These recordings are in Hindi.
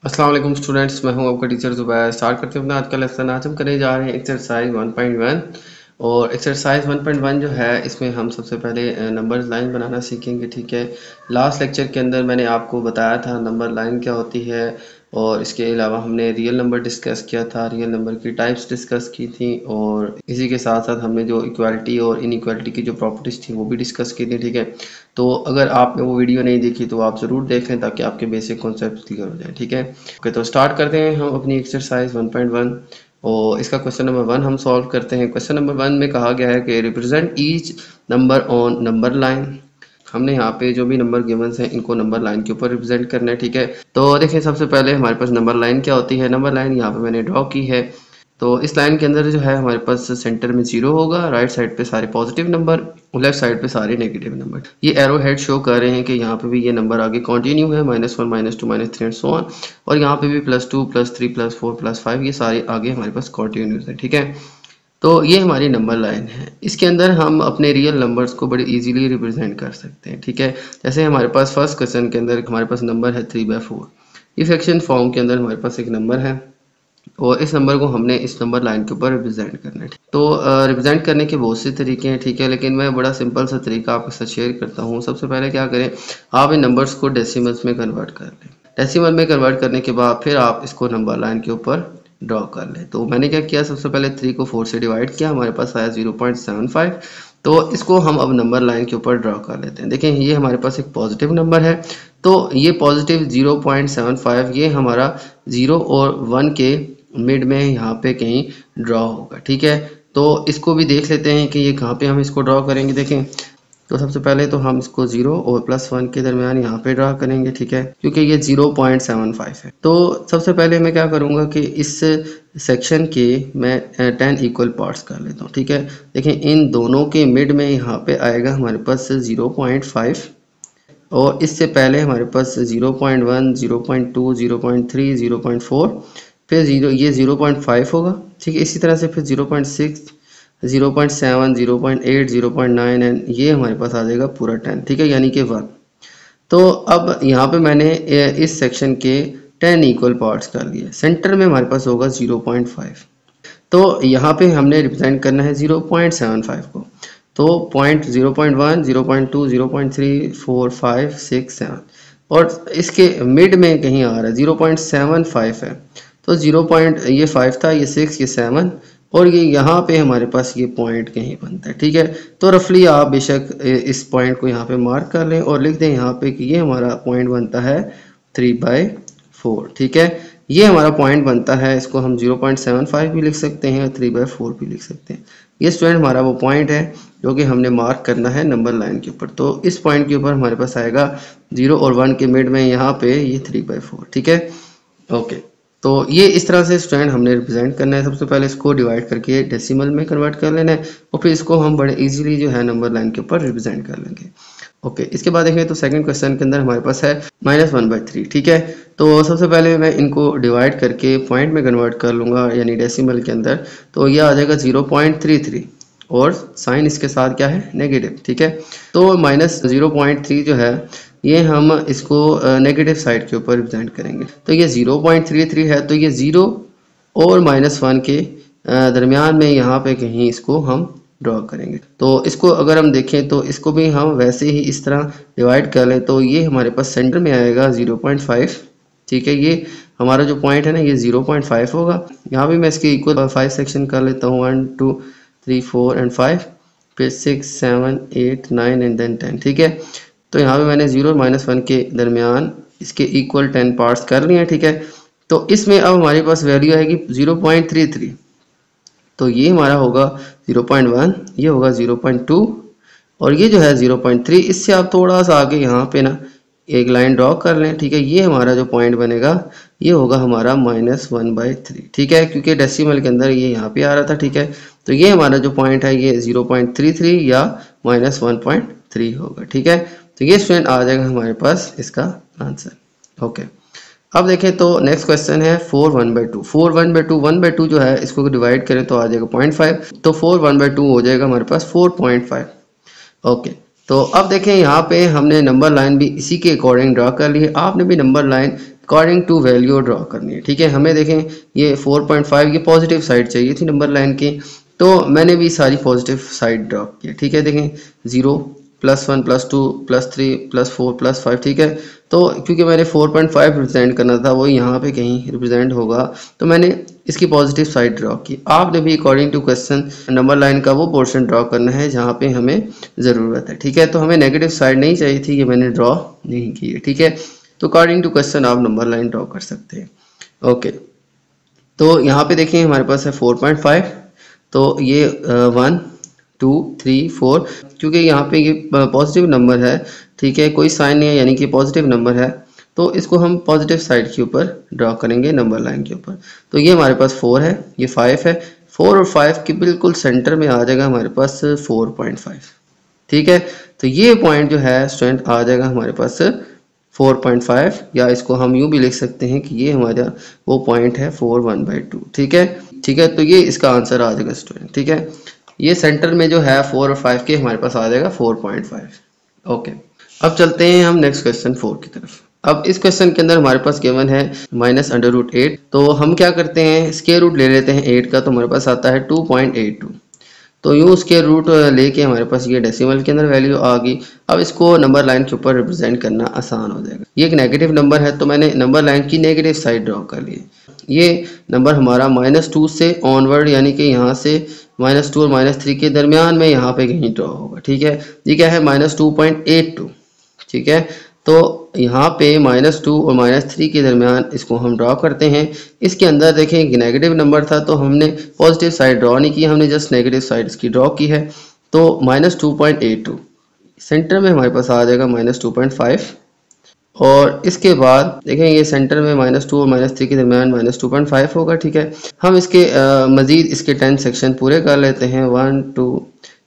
अस्सलाम वालेकुम स्टूडेंट्स, मैं हूं आपका टीचर ज़ुबैर। स्टार्ट करते हैं अपना आज का लेसन। आज हम करने जा रहे हैं एक्सरसाइज 1.1 और एक्सरसाइज 1.1 जो है इसमें हम सबसे पहले नंबर लाइन बनाना सीखेंगे। ठीक है, लास्ट लेक्चर के अंदर मैंने आपको बताया था नंबर लाइन क्या होती है और इसके अलावा हमने रियल नंबर डिस्कस किया था, रियल नंबर की टाइप्स डिस्कस की थी और इसी के साथ साथ हमने जो इक्वालिटी और इनइक्वालिटी की जो प्रॉपर्टीज़ थी वो भी डिस्कस की थी। ठीक है, तो अगर आपने वो वीडियो नहीं देखी तो आप ज़रूर देख लें ताकि आपके बेसिक कॉन्सेप्ट क्लियर हो जाए। ठीक है, ओके, तो स्टार्ट करते हैं हम अपनी एक्सरसाइज 1.1 और इसका क्वेश्चन नंबर 1 हम सॉल्व करते हैं। क्वेश्चन नंबर 1 में कहा गया है कि represent each number on number line. हमने यहाँ पे जो भी नंबर गिवंस हैं इनको नंबर लाइन के ऊपर रिप्रेजेंट करना है। ठीक है, तो देखिए सबसे पहले हमारे पास नंबर लाइन क्या होती है। नंबर लाइन यहाँ पे मैंने ड्रॉ की है। तो इस लाइन के अंदर जो है हमारे पास सेंटर में 0 होगा, राइट साइड पे सारे पॉजिटिव नंबर, लेफ्ट साइड पे सारे नेगेटिव नंबर। ये एरो हेड शो कर रहे हैं कि यहाँ पे भी ये नंबर आगे कंटिन्यू है, -1 -2 -3 एंड सो ऑन, और यहाँ पे भी +2 +3 +4 +5 ये सारे आगे हमारे पास कंटिन्यूस है। ठीक है, तो ये हमारी नंबर लाइन है। इसके अंदर हम अपने रियल नंबर्स को बड़े इजीली रिप्रेजेंट कर सकते हैं। ठीक है, जैसे हमारे पास फर्स्ट क्वेश्चन के अंदर हमारे पास नंबर है 3/4। इस सेक्शन फॉर्म के अंदर हमारे पास एक नंबर है और इस नंबर को हमने इस नंबर लाइन के ऊपर रिप्रेजेंट करना है। तो रिप्रेजेंट करने के बहुत से तरीके हैं। ठीक है, लेकिन मैं बड़ा सिंपल सा तरीका आपके साथ शेयर करता हूँ। सबसे पहले क्या करें, आप इन नंबर्स को डेसिमल्स में कन्वर्ट कर लें। डेसिमल में कन्वर्ट करने के बाद फिर आप इसको नंबर लाइन के ऊपर ड्रॉ कर लें। तो मैंने क्या किया, सबसे पहले 3 को 4 से डिवाइड किया, हमारे पास आया 0.75। तो इसको हम अब नंबर लाइन के ऊपर ड्रॉ कर लेते हैं। देखें ये हमारे पास एक पॉजिटिव नंबर है, तो ये पॉजिटिव 0.75 ये हमारा 0 और 1 के मिड में यहाँ पे कहीं ड्रॉ होगा। ठीक है, तो इसको भी देख लेते हैं कि ये कहाँ पे हम इसको ड्रॉ करेंगे। देखें, तो सबसे पहले तो हम इसको 0 और +1 के दरमियान यहाँ पे ड्रा करेंगे। ठीक है, क्योंकि ये 0.75 है। तो सबसे पहले मैं क्या करूँगा कि इस सेक्शन के मैं 10 इक्वल पार्ट्स कर लेता हूँ। ठीक है, देखें इन दोनों के मिड में यहाँ पे आएगा हमारे पास 0.5 और इससे पहले हमारे पास 0.1 0.2 0.3 0.4 फिर 0 ये 0.5 होगा। ठीक है, इसी तरह से फिर 0.6 0.7 0.8 0.9 एंड ये हमारे पास आ जाएगा पूरा 10। ठीक है, यानी कि 1। तो अब यहाँ पे मैंने इस सेक्शन के 10 इक्वल पार्ट्स कर लिए। सेंटर में हमारे पास होगा 0.5। तो यहाँ पे हमने रिप्रेजेंट करना है 0.75 को। तो 0.1 0.2 0.3 4 5 6 7 और इसके मिड में कहीं आ रहा है 0.75 है। तो ये 5 था, ये 6, ये 7 और ये यहाँ पे हमारे पास ये पॉइंट कहीं बनता है। ठीक है, तो रफली आप बेशक इस पॉइंट को यहाँ पे मार्क कर लें और लिख दें यहाँ पे कि ये हमारा पॉइंट बनता है 3/4। ठीक है, ये हमारा पॉइंट बनता है, इसको हम 0.75 भी लिख सकते हैं और 3/4 भी लिख सकते हैं। ये स्टूडेंट हमारा वो पॉइंट है जो कि हमने मार्क करना है नंबर लाइन के ऊपर। तो इस पॉइंट के ऊपर हमारे पास आएगा 0 और 1 के मिड में यहाँ पे ये 3/4। ठीक है, ओके, तो ये इस तरह से स्टूडेंट हमने रिप्रेजेंट करना है। सबसे पहले इसको डिवाइड करके डेसिमल में कन्वर्ट कर लेना है और फिर इसको हम बड़े इजीली जो है नंबर लाइन के ऊपर रिप्रेजेंट कर लेंगे। ओके, इसके बाद देखें तो सेकंड क्वेश्चन के अंदर हमारे पास है -1/3। ठीक है, तो सबसे पहले मैं इनको डिवाइड करके पॉइंट में कन्वर्ट कर लूँगा यानी डेसिमल के अंदर। तो यह आ जाएगा 0.33 और साइन इसके साथ क्या है, नेगेटिव। ठीक है, तो -0.3 जो है ये हम इसको नेगेटिव साइड के ऊपर रिप्रेजेंट करेंगे। तो ये 0.33 है, तो ये 0 और -1 के दरमियान में यहाँ पे कहीं इसको हम ड्रॉ करेंगे। तो इसको अगर हम देखें तो इसको भी हम वैसे ही इस तरह डिवाइड कर लें तो ये हमारे पास सेंटर में आएगा 0.5। ठीक है, ये हमारा जो पॉइंट है ना ये 0.5 होगा। यहाँ भी मैं इसके इक्वल 5 सेक्शन कर लेता हूँ, 1 2 3 4 एंड 5, फिर 6 7 8 9 एंड देन 10। ठीक है, तो यहाँ पे मैंने 0 और -1 के दरमियान इसके इक्वल 10 पार्ट्स कर लिए हैं। ठीक है, तो इसमें अब हमारे पास वैल्यू आएगी 0.33। तो ये हमारा होगा 0.1, ये होगा 0.2 और ये जो है 0.3। इससे आप थोड़ा सा आगे यहाँ पे ना एक लाइन ड्रॉ कर लें। ठीक है, ये हमारा जो पॉइंट बनेगा ये होगा हमारा -1/3। ठीक है, क्योंकि डेसिमल के अंदर ये यहाँ पे आ रहा था। ठीक है, तो ये हमारा जो पॉइंट है ये 0.33 या -1.3 होगा। ठीक है, तो ये स्टूडेंट आ जाएगा हमारे पास इसका आंसर। ओके, अब देखें तो नेक्स्ट क्वेश्चन है 4 1/2। 4 1/2 1/2 जो है इसको डिवाइड करें तो आ जाएगा 0.5। तो 4 1/2 हो जाएगा हमारे पास 4.5। ओके, तो अब देखें यहाँ पे हमने नंबर लाइन भी इसी के अकॉर्डिंग ड्रा कर ली है। आपने भी number line according to value draw करनी है, ठीक है। हमें देखें ये 4.5 ये पॉजिटिव साइड चाहिए थी नंबर लाइन की, तो मैंने भी सारी पॉजिटिव साइड ड्रॉ की, ठीक है। देखें 0 +1 +2 +3 +4 +5, ठीक है। तो क्योंकि मैंने 4.5 रिप्रेजेंट करना था, वो यहाँ पे कहीं रिप्रेजेंट होगा, तो मैंने इसकी पॉजिटिव साइड ड्रॉ की। आपने भी according to question number line का वो पोर्शन ड्रॉ करना है जहाँ पे हमें ज़रूरत है, ठीक है। तो हमें नेगेटिव साइड नहीं चाहिए थी, ये मैंने ड्रॉ नहीं की है, ठीक है। तो अकॉर्डिंग टू क्वेश्चन आप नंबर लाइन ड्रॉ कर सकते हैं। ओके, तो यहाँ पे देखिए हमारे पास है 4.5, तो ये 1 2 3 4, क्योंकि यहाँ पे ये पॉजिटिव नंबर है, ठीक है, कोई साइन नहीं है, यानी कि पॉजिटिव नंबर है, तो इसको हम पॉजिटिव साइड के ऊपर ड्रॉ करेंगे नंबर लाइन के ऊपर। तो ये हमारे पास 4 है, ये 5 है, 4 और 5 के बिल्कुल सेंटर में आ जाएगा हमारे पास 4.5, ठीक है। तो ये पॉइंट जो है स्टूडेंट आ जाएगा हमारे पास 4.5, या इसको हम यूँ भी लिख सकते हैं कि ये हमारा वो पॉइंट है 4/1/2, ठीक है, ठीक है। तो ये इसका आंसर आ जाएगा स्टूडेंट, ठीक है। ये सेंटर में जो है 4 और 5 के हमारे पास आ जाएगा 4.5। ओके, अब चलते हैं हम नेक्स्ट क्वेश्चन 4 की तरफ। अब इस क्वेश्चन के अंदर हमारे पास गिवन है -√8, तो हम क्या करते हैं, स्क्वायर रूट ले लेते हैं 8 का, तो हमारे पास आता है 2.82। तो यूँ स्क्वायर रूट लेके हमारे पास ये डेसिमल के अंदर वैल्यू आ गई। अब इसको नंबर लाइन के ऊपर रिप्रेजेंट करना आसान हो जाएगा। ये एक नेगेटिव नंबर है, तो मैंने नंबर लाइन की नेगेटिव साइड ड्रॉ कर ली। ये नंबर हमारा -2 से ऑनवर्ड, यानी कि यहाँ से -2 और -3 के दरमियान में यहाँ पे कहीं ड्रॉ होगा, ठीक है। ये क्या है -2.82, ठीक है। तो यहाँ पे -2 और -3 के दरमियान इसको हम ड्रॉ करते हैं। इसके अंदर देखें कि नेगेटिव नंबर था, तो हमने पॉजिटिव साइड ड्रॉ नहीं की, हमने जस्ट नेगेटिव साइड इसकी ड्रॉ की है। तो -2.82 सेंटर में हमारे पास आ जाएगा -2.5, और इसके बाद देखें ये सेंटर में -2 और -3 के दरमियान -2.5 होगा, ठीक है। हम इसके मज़ीद इसके 10 सेक्शन पूरे कर लेते हैं, 1 2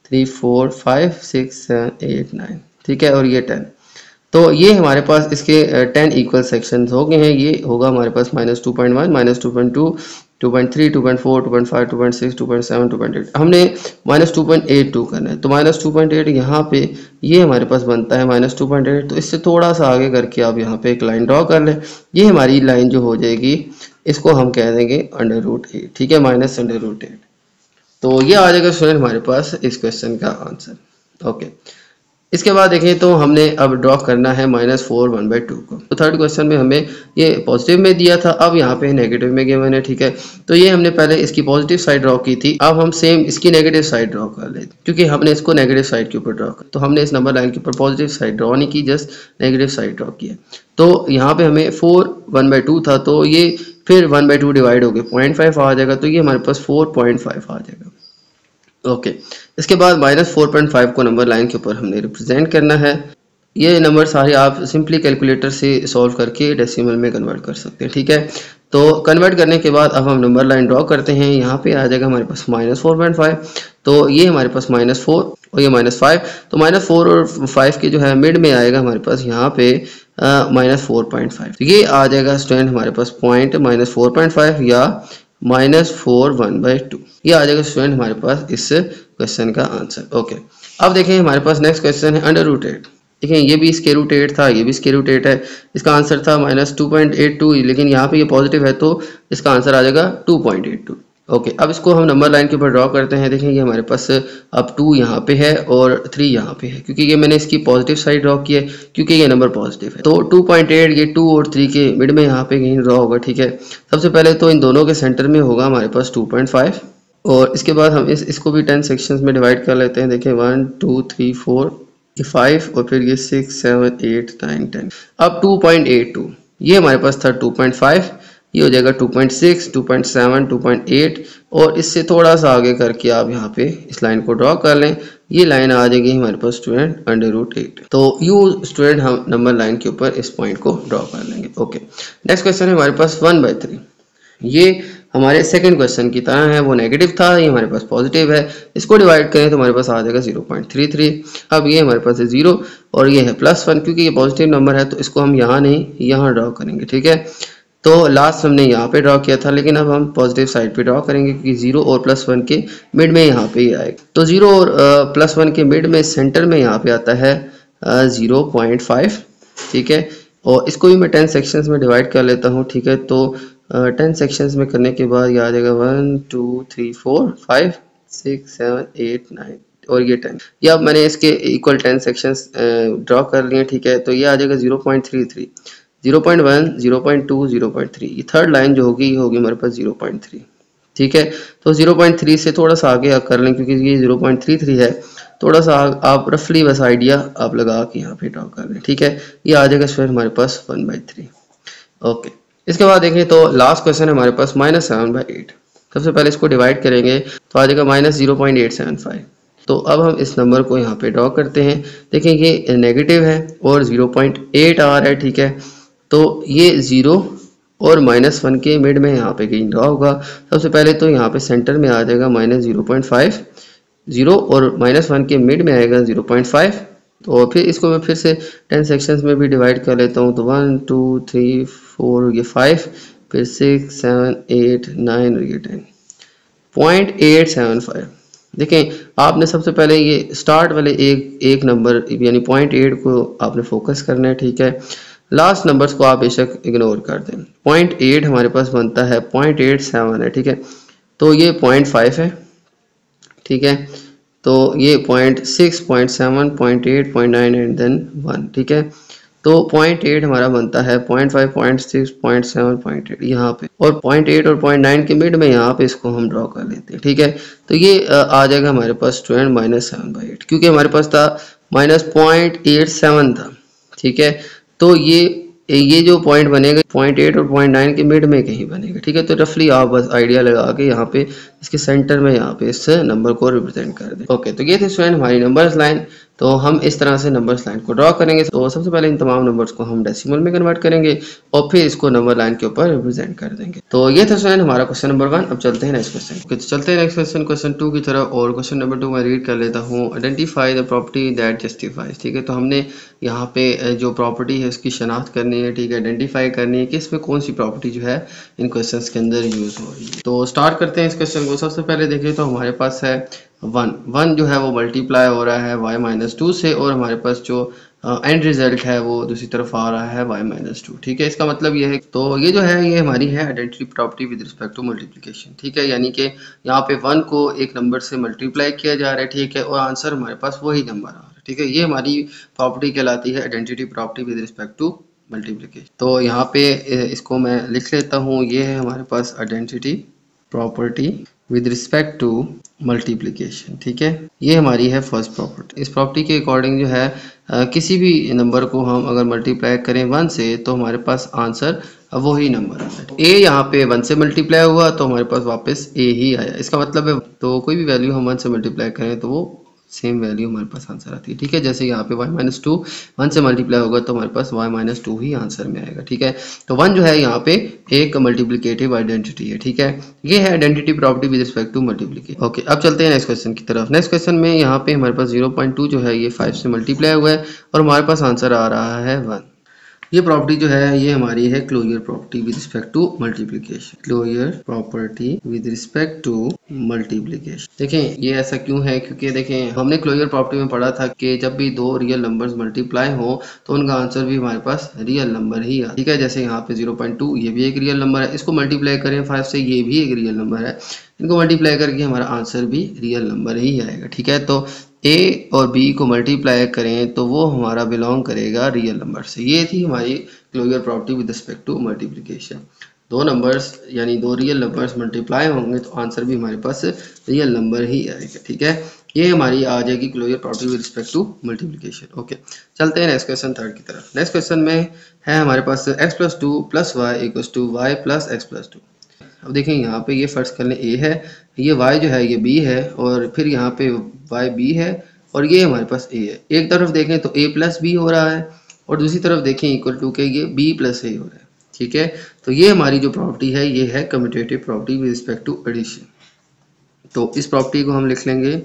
3 4 5 6 7 8 9, ठीक है, और ये 10। तो ये हमारे पास इसके 10 इक्वल सेक्शंस हो गए हैं। ये होगा हमारे पास -2.1 -2.2 2.3 2.4 2.5 2.6 2.7 2.8, हमने -2.82 करना है। तो -2.8 यहाँ पे ये हमारे पास बनता है -2.8, तो इससे थोड़ा सा आगे करके आप यहाँ पे एक लाइन ड्रॉ कर लें। ये हमारी लाइन जो हो जाएगी, इसको हम कह देंगे √8, ठीक है, -√8। तो ये आ जाएगा स्टूडेंट हमारे पास इस क्वेश्चन का आंसर। ओके, इसके बाद देखें तो हमने अब ड्रॉ करना है -4/1/2 को। तो थर्ड क्वेश्चन में हमें ये पॉजिटिव में दिया था, अब यहाँ पे नेगेटिव में गिवन है, ठीक है। तो ये हमने पहले इसकी पॉजिटिव साइड ड्रॉ की थी, अब हम सेम इसकी नेगेटिव साइड ड्रॉ कर लेते, क्योंकि हमने इसको नेगेटिव साइड के ऊपर ड्रॉ कर, तो हमने इस नंबर लाइन के ऊपर पॉजिटिव साइड ड्रॉ नहीं की, जस्ट नेगेटिव साइड ड्रॉ की है। तो यहाँ पे हमें 4/1/2 था, तो ये फिर 1/2 डिवाइड हो गए 0.5 आ जाएगा, तो ये हमारे पास 4.5 आ जाएगा। ओके, इसके बाद -4.5 को नंबर लाइन के ऊपर हमने रिप्रेजेंट करना है। ये नंबर सारे आप सिंपली कैलकुलेटर से सॉल्व करके डेसिमल में कन्वर्ट कर सकते हैं, ठीक है। तो कन्वर्ट करने के बाद अब हम नंबर लाइन ड्रॉ करते हैं। यहाँ पे आ जाएगा हमारे पास -4.5, तो ये हमारे पास -4 और ये -5, तो -4 और 5 के जो है मिड में आएगा हमारे पास यहाँ पे -4.5। तो ये आ जाएगा स्टूडेंट हमारे पास पॉइंट -4.5 या -4/1/2, ये आ जाएगा स्टूडेंट हमारे पास इस क्वेश्चन का आंसर। ओके, अब देखें हमारे पास नेक्स्ट क्वेश्चन है √8। देखें ये भी √8 था, ये भी √8 है। इसका आंसर था -2.82, लेकिन यहाँ पे ये पॉजिटिव है, तो इसका आंसर आ जाएगा 2.82। ओके, अब इसको हम नंबर लाइन के ऊपर ड्रॉ करते हैं। देखें ये हमारे पास अब 2 यहाँ पे है और 3 यहाँ पे है, क्योंकि ये मैंने इसकी पॉजिटिव साइड ड्रॉ की है, क्योंकि ये नंबर पॉजिटिव है। तो 2.8 ये 2 और 3 के मिड में यहाँ पे कहीं ड्रॉ होगा, ठीक है। सबसे पहले तो इन दोनों के सेंटर में होगा हमारे पास 2.5, और इसके बाद हम इसको भी 10 सेक्शंस में डिवाइड कर लेते हैं। देखें 1 2 3 4 ये 5 और फिर ये 6 7 8 9 10। अब 2.82 ये हमारे पास था 2.5, ये हो जाएगा 2.6 2.7 2.8, और इससे थोड़ा सा आगे करके आप यहाँ पे इस लाइन को ड्रॉ कर लें। ये लाइन आ जाएगी हमारे पास स्टूडेंट √8। तो यू स्टूडेंट हम नंबर लाइन के ऊपर इस पॉइंट को ड्रॉ कर लेंगे। ओके, नेक्स्ट क्वेश्चन है हमारे पास 1/3। ये हमारे सेकंड क्वेश्चन की तरह है, वो नेगेटिव था, ये हमारे पास पॉजिटिव है। इसको डिवाइड करें तो हमारे पास आ जाएगा 0.33। अब ये हमारे पास है 0 और ये है +1, क्योंकि ये पॉजिटिव नंबर है, तो इसको हम यहाँ नहीं यहाँ ड्रॉ करेंगे, ठीक है। तो लास्ट हमने यहाँ पे ड्रॉ किया था, लेकिन अब हम पॉजिटिव साइड पे ड्रॉ करेंगे, क्योंकि 0 और +1 के मिड में यहाँ पे ही आएगा। तो 0 और +1 के मिड में सेंटर में यहाँ पे आता है 0.5, ठीक है। और इसको भी मैं 10 सेक्शंस में डिवाइड कर लेता हूँ, ठीक है। तो 10 सेक्शंस में करने के बाद ये आ जाएगा 1 2 3 4 5 6 7 8 9 और ये 10। ये अब मैंने इसके इक्वल 10 सेक्शंस ड्रॉ कर लिए, ठीक है। तो ये आ जाएगा 0.33 0.1 0.2 0.3। ये थर्ड लाइन जो होगी ये होगी हमारे पास 0.3, ठीक है। तो 0.3 से थोड़ा सा आगे आप कर लें क्योंकि ये 0.33 है। थोड़ा सा आप रफली बस आइडिया आप लगा के यहाँ पे ड्रॉ कर लें, ठीक है। ये आ जाएगा स्क्वायर हमारे पास 1/3। ओके, इसके बाद देखें तो लास्ट क्वेश्चन है हमारे पास -7/8। सबसे पहले इसको डिवाइड करेंगे तो आ जाएगा -0.875। तो अब हम इस नंबर को यहाँ पे ड्रॉ करते हैं। देखें ये नेगेटिव है और 0.8 आ रहा है, ठीक है। तो ये 0 और -1 के मिड में यहाँ पे कहीं ड्रॉ होगा। सबसे पहले तो यहाँ पे सेंटर में आ जाएगा -0.5, 0 और -1 के मिड में आएगा 0.5। तो फिर इसको मैं फिर से 10 सेक्शंस में भी डिवाइड कर लेता हूँ। तो 1 2 3 4 ये 5, फिर 6 7 8 9 और ये 10। 0.875। देखें आपने सबसे पहले ये स्टार्ट वाले एक नंबर यानी 0.8 को आपने फोकस करना है, ठीक है। लास्ट नंबर्स को आप बेशक इग्नोर कर दें। 0.8 हमारे पास बनता है 0.87 है, ठीक है। तो ये 0.5 है, ठीक है। तो ये 0.6 0.7 0.8 0.9 एंड देन 1, ठीक है। तो 0.8 हमारा बनता है 0.5 0.6 0.7 0.8 यहाँ पे, और 0.8 और 0.9 के मिड में यहाँ पे इसको हम ड्रॉ कर लेते हैं, ठीक है। तो ये आ जाएगा हमारे पास स्टूडेंट -7/8 क्योंकि हमारे पास था -0.87 था, ठीक है। तो ये जो पॉइंट बनेगा 0.8 और 0.9 के मिड में कहीं बनेगा, ठीक है। तो रफली आप बस आइडिया लगा के यहाँ पे इसके सेंटर में यहाँ पे इस नंबर को रिप्रेजेंट कर दें। ओके, तो ये थे स्टूडेंट हमारी नंबर्स लाइन। तो हम इस तरह से नंबर्स लाइन को ड्रॉ करेंगे। तो सबसे पहले इन तमाम नंबर्स को हम डेसिमल में कन्वर्ट करेंगे और फिर इसको नंबर लाइन के ऊपर रिप्रेजेंट कर देंगे। तो ये था स्टूडेंट हमारा क्वेश्चन नंबर 1। अब चलते हैं नेक्स्ट क्वेश्चन। तो चलते हैं नेक्स्ट क्वेश्चन, क्वेश्चन 2 की तरफ। और क्वेश्चन नंबर 2 मैं रीड कर लेता हूँ। Identify the property that justifies, ठीक है। तो हमने यहाँ पे जो प्रॉपर्टी है उसकी शनाख्त करनी है, ठीक है। आइडेंटिफाई करनी है कि इसमें कौन सी प्रॉपर्टी जो है इन क्वेश्चंस के अंदर यूज हो रही है। तो स्टार्ट करते हैं इस क्वेश्चन को। सबसे पहले देखिए तो हमारे पास है 1 जो है वो मल्टीप्लाई हो रहा है y-2 से, और हमारे पास जो एंड रिजल्ट है वो दूसरी तरफ आ रहा है y-2, ठीक है। इसका मतलब ये है, तो ये जो है ये हमारी है identity property with respect to multiplication, ठीक है। यानी कि यहाँ पे 1 को एक नंबर से मल्टीप्लाई किया जा रहा है, ठीक है, और आंसर हमारे पास वही नंबर आ रहा है, ठीक है। ये हमारी प्रॉपर्टी कहलाती है identity property with respect to multiplication. तो यहाँ पे इसको मैं लिख लेता हूँ। ये है हमारे पास identity property with respect to multiplication, ठीक है। ये हमारी है फर्स्ट प्रॉपर्टी। इस प्रॉपर्टी के अकॉर्डिंग जो है किसी भी नंबर को हम अगर मल्टीप्लाई करें 1 से तो हमारे पास आंसर वही नंबर आता है। ए यहाँ पे 1 से मल्टीप्लाई हुआ तो हमारे पास वापस ए ही आया। इसका मतलब है तो कोई भी वैल्यू हम 1 से मल्टीप्लाई करें तो वो सेम वैल्यू हमारे पास आंसर आती है, ठीक है। जैसे यहाँ पे y-2 1 से मल्टीप्लाई होगा तो हमारे पास y-2 ही आंसर में आएगा, ठीक है। तो 1 जो है यहाँ पे एक मल्टीप्लिकेटिव आइडेंटिटी है, ठीक है। ये है identity property with respect to multiplication. Okay, अब चलते हैं नेक्स्ट क्वेश्चन की तरफ। नेक्स्ट क्वेश्चन में यहाँ पे हमारे पास 0.2 जो है ये 5 से मल्टीप्लाई हुआ है और हमारे पास आंसर आ रहा है 1। ये प्रॉपर्टी जो है ये हमारी है closure property with respect to multiplication. Closure property with respect to multiplication. देखें ये ऐसा क्यों है, क्योंकि देखें हमने क्लोजर प्रॉपर्टी में पढ़ा था कि जब भी दो रियल नंबर्स मल्टीप्लाई हो तो उनका आंसर भी हमारे पास रियल नंबर ही है, ठीक है। जैसे यहाँ पे 0.2 ये भी एक रियल नंबर है, इसको मल्टीप्लाई करें 5 से, ये भी एक रियल नंबर है, इनको मल्टीप्लाई करके हमारा आंसर भी रियल नंबर ही आएगा, ठीक है। तो ए और बी को मल्टीप्लाई करें तो वो हमारा बिलोंग करेगा रियल नंबर से। ये थी हमारी closure property with respect to multiplication. दो नंबर्स यानी दो रियल नंबर्स मल्टीप्लाई होंगे तो आंसर भी हमारे पास रियल नंबर ही आएगा, ठीक है। ये हमारी आ जाएगी closure property with respect to multiplication. Okay, चलते हैं नेक्स्ट क्वेश्चन 3 की तरफ। नेक्स्ट क्वेश्चन में है हमारे पास x+2 + y = y + x+2। अब देखें यहाँ पे ये फर्ज कर लें a है, ये y जो है ये b है, और फिर यहाँ पे y b है और ये हमारे पास a है। एक तरफ देखें तो a + b हो रहा है और दूसरी तरफ देखें इक्वल टू के ये b + a हो रहा है, ठीक है। तो ये हमारी जो प्रॉपर्टी है ये है commutative property with respect to addition. तो इस प्रॉपर्टी को हम लिख लेंगे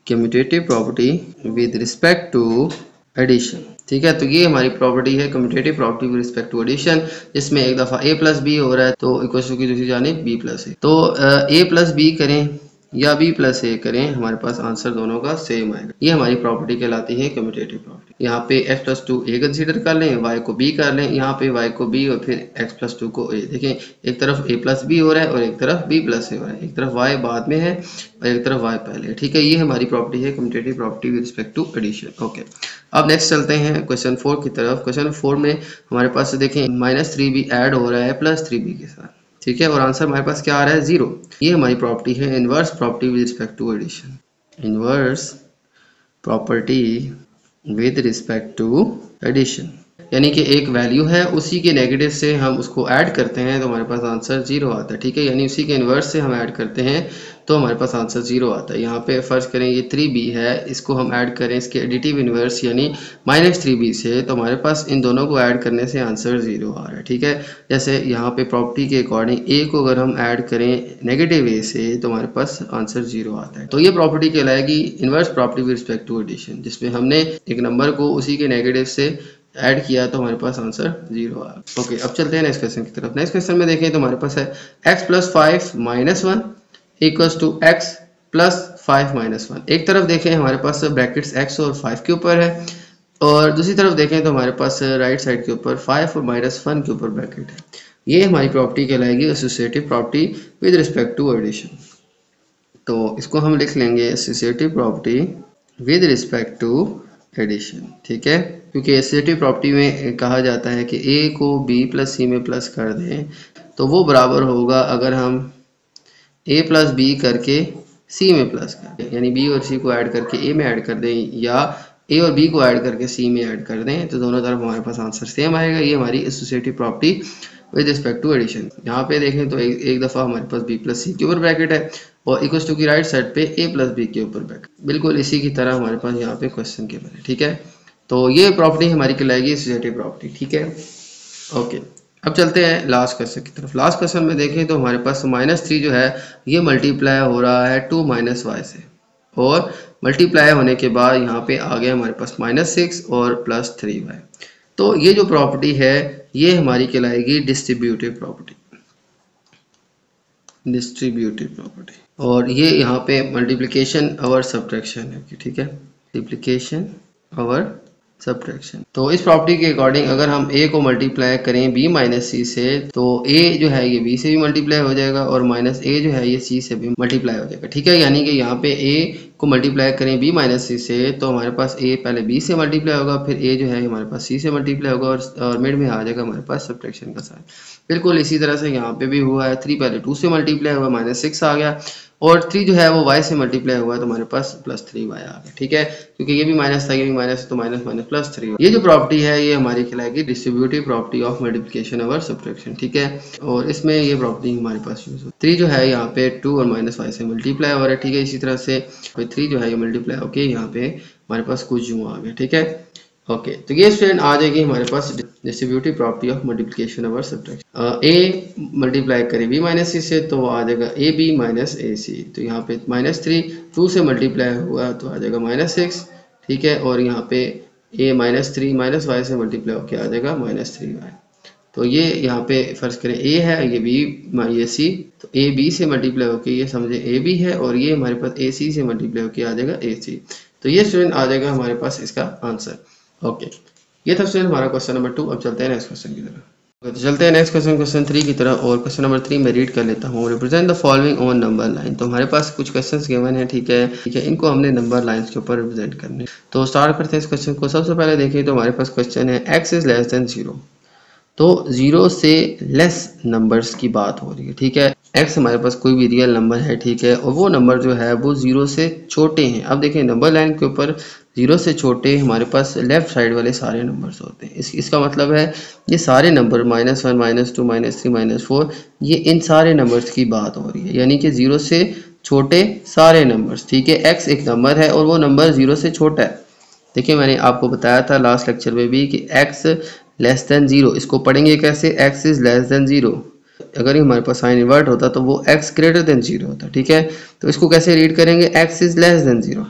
commutative property with respect to addition, ठीक है। तो ये हमारी प्रॉपर्टी है commutative property with respect to addition, जिसमें एक दफ़ा a + b हो रहा है तो इक्वल टू की दूसरी जानिब b + a। तो a + b करें या b प्लस ए करें, हमारे पास आंसर दोनों का सेम आएगा। ये हमारी प्रॉपर्टी कहलाती है कम्यूटेटिव प्रॉपर्टी। यहाँ पे x प्लस टू ए कंसीडर कर लें, y को b कर लें, यहाँ पे y को b और फिर x प्लस टू को a। देखें एक तरफ a प्लस b हो रहा है और एक तरफ b प्लस ए हो रहा है, एक तरफ y बाद में है और एक तरफ y पहले है, ठीक है। ये हमारी प्रॉपर्टी है commutative property with respect to addition. Okay, अब नेक्स्ट चलते हैं क्वेश्चन 4 की तरफ। क्वेश्चन 4 में हमारे पास देखें -3b ऐड हो रहा है +3b के साथ, ठीक है, और आंसर हमारे पास क्या आ रहा है 0। ये हमारी प्रॉपर्टी है inverse property with respect to addition. Inverse property with respect to addition, यानी कि एक वैल्यू है, उसी के नेगेटिव से हम उसको ऐड करते हैं तो हमारे पास आंसर 0 आता है, ठीक है। यानी उसी के इन्वर्स से हम ऐड करते हैं तो हमारे पास आंसर 0 आता है। यहाँ पे फर्ज करें ये 3b है, इसको हम ऐड करें इसके एडिटिव इन्वर्स यानी -3b से, तो हमारे पास इन दोनों को ऐड करने से आंसर 0 आ रहा है, ठीक है। जैसे यहाँ पे प्रॉपर्टी के अकॉर्डिंग a को अगर हम ऐड करें नेगेटिव a से तो हमारे पास आंसर 0 आता है। तो ये प्रॉपर्टी कहलाएगी inverse property with respect to addition, जिसमें हमने एक नंबर को उसी के नेगेटिव से ऐड किया तो हमारे पास आंसर 0 आया। ओके, अब चलते हैं नेक्स्ट क्वेश्चन की तरफ। नेक्स्ट क्वेश्चन में देखें तो हमारे पास है x plus 5 minus 1 equals to x plus 5 minus 1। एक तरफ देखें हमारे पास ब्रैकेट्स x और 5 के ऊपर है, और दूसरी तरफ देखें तो हमारे पास राइट साइड के ऊपर 5 और -1 के ऊपर ब्रैकेट है। ये हमारी प्रॉपर्टी कहलाएगी associative property with respect to addition. तो इसको हम लिख लेंगे associative property with respect to addition, ठीक है। क्योंकि एसोसिएटिव प्रॉपर्टी में कहा जाता है कि a को b प्लस सी में प्लस कर दें तो वो बराबर होगा अगर हम a प्लस b करके c में प्लस कर दें, यानी b और c को ऐड करके a में ऐड कर दें या a और b को ऐड करके c में ऐड कर दें, तो दोनों तरफ हमारे पास आंसर सेम आएगा। ये हमारी associative property with respect to addition. यहाँ पे देखें तो एक दफ़ा हमारे पास b प्लस सी के ऊपर ब्रैकेट है और इक्वल्स टू की राइट साइड पे a प्लस बी के ऊपर ब्रैकेट, बिल्कुल इसी की तरह हमारे पास यहाँ पे क्वेश्चन के बने, ठीक है। तो ये प्रॉपर्टी हमारी कहलाएगी एसोसिएटिव प्रॉपर्टी, ठीक है। ओके, अब चलते हैं लास्ट क्वेश्चन की तरफ। लास्ट क्वेश्चन में देखें तो हमारे पास -3 जो है ये मल्टीप्लाई हो रहा है 2 माइनस y से, और मल्टीप्लाई होने के बाद यहाँ पे आ गया हमारे पास -6 और +3y। तो ये जो प्रॉपर्टी है ये हमारी कहलाएगी डिस्ट्रीब्यूटिव प्रॉपर्टी, डिस्ट्रीब्यूटिव प्रॉपर्टी। और ये यहाँ पे मल्टीप्लिकेशन और सब्ट्रैक्शन है, ठीक है, मल्टीप्लिकेशन और सब्ट्रैक्शन। तो इस प्रॉपर्टी के अकॉर्डिंग अगर हम a को मल्टीप्लाई करें b माइनस सी से तो a जो है ये b से भी मल्टीप्लाई हो जाएगा और माइनस a जो है ये c से भी मल्टीप्लाई हो जाएगा, ठीक है। यानी कि यहाँ पे a को मल्टीप्लाई करें b माइनस सी से तो हमारे पास a पहले b से मल्टीप्लाई होगा, फिर a जो है हमारे पास c से मल्टीप्लाई होगा और मिड में आ जाएगा हमारे पास सब्ट्रैक्शन का साइन। बिल्कुल इसी तरह से यहाँ पे भी हुआ है, 3 पहले 2 से मल्टीप्लाई हुआ -6 आ गया, और 3 जो है वो y से मल्टीप्लाई हुआ है तो हमारे पास +3y आ गया, ठीक है। क्योंकि ये भी माइनस था, ये भी माइनस, तो माइनस माइनस +3। ये जो प्रॉपर्टी है ये हमारी कहलाएगी डिस्ट्रीब्यूटिव प्रॉपर्टी ऑफ मल्टीप्लिकेशन और सब्ट्रैक्शन, ठीक है। और इसमें ये प्रॉपर्टी हमारे पास यूज होती है। 3 जो है यहाँ पे 2 और -y से मल्टीप्लाई हो रहा है, ठीक है। इसी तरह से 3 जो है ये मल्टीप्लाई होके यहाँ पे हमारे पास कुछ यूँ आ गया, ठीक है। ओके, तो ये स्टूडेंट आ जाएगी हमारे पास डिस्ट्रीब्यूटिव प्रॉपर्टी ऑफ मल्टीप्लिकेशन और सब्ट्रैक्शन। a मल्टीप्लाई करें b माइनस सी से तो आ जाएगा ab माइनस ए सी, तो यहाँ पे -3 2 से मल्टीप्लाई हुआ तो आ जाएगा -6, ठीक है। और यहाँ पे a -3 माइनस y से मल्टीप्लाई होकर आ जाएगा -3y। तो ये यहाँ पे फर्ज करें a है, ये b ये c, तो a b से मल्टीप्लाई होकर ये समझे a b है, और ये हमारे पास a c से मल्टीप्लाई होकर आ जाएगा a c। तो ये स्टूडेंट आ जाएगा हमारे पास इसका आंसर। ओके, ये था स्टूडेंट हमारा क्वेश्चन नंबर 2। अब चलते हैं नेक्स्ट क्वेश्चन की तरफ। तो चलते हैं नेक्स्ट क्वेश्चन 3 की तरफ, और क्वेश्चन नंबर 3 में रीड कर लेता हूँ। Represent the following on number line. तो हमारे पास कुछ क्वेश्चंस गिवन है, ठीक है, इनको हमने नंबर लाइंस के ऊपर रिप्रेजेंट करने। तो स्टार्ट करते हैं इस क्वेश्चन को। सबसे पहले देखें तो हमारे पास क्वेश्चन है x इज लेस देन 0। तो 0 से लेस नंबर्स की बात हो रही है, ठीक है। x हमारे पास कोई भी रियल नंबर है, ठीक है, और वो नंबर जो है वो 0 से छोटे हैं। अब देखें नंबर लाइन के ऊपर 0 से छोटे हमारे पास लेफ्ट साइड वाले सारे नंबर्स होते हैं। इसका मतलब है ये सारे नंबर -1 -2 -3 -4 ये इन सारे नंबर्स की बात हो रही है, यानी कि 0 से छोटे सारे नंबर्स, ठीक है। x एक नंबर है और वो नंबर 0 से छोटा है। देखिए मैंने आपको बताया था लास्ट लेक्चर में भी कि x लेस देन 0, इसको पढ़ेंगे कैसे, x इज लेस देन 0। अगर ये हमारे पास साइन इन्वर्ट होता तो वो x ग्रेटर देन 0 होता, ठीक है। तो इसको कैसे रीड करेंगे, x इज लेस देन 0।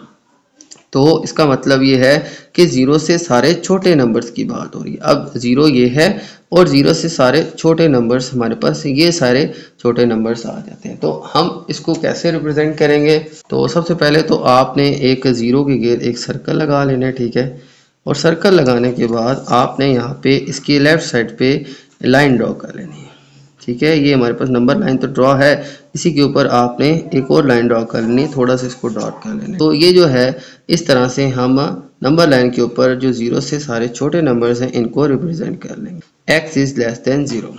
तो इसका मतलब ये है कि 0 से सारे छोटे नंबर्स की बात हो रही है। अब 0 ये है और 0 से सारे छोटे नंबर्स हमारे पास ये सारे छोटे नंबर्स आ जाते हैं। तो हम इसको कैसे रिप्रेजेंट करेंगे? तो सबसे पहले तो आपने एक 0 के गिर्द एक सर्कल लगा लेना है, ठीक है। और सर्कल लगाने के बाद आपने यहाँ पे इसकी लेफ्ट साइड पे लाइन ड्रॉ कर लेनी है, ठीक है। ये हमारे पास नंबर लाइन तो ड्रॉ है, इसी के ऊपर आपने एक और लाइन ड्रॉ कर लेनी, थोड़ा सा इसको डॉट कर लेना। तो ये जो है इस तरह से हम नंबर लाइन के ऊपर जो 0 से सारे छोटे नंबर्स हैं इनको रिप्रेजेंट कर लेंगे। x इज लेस देन 0,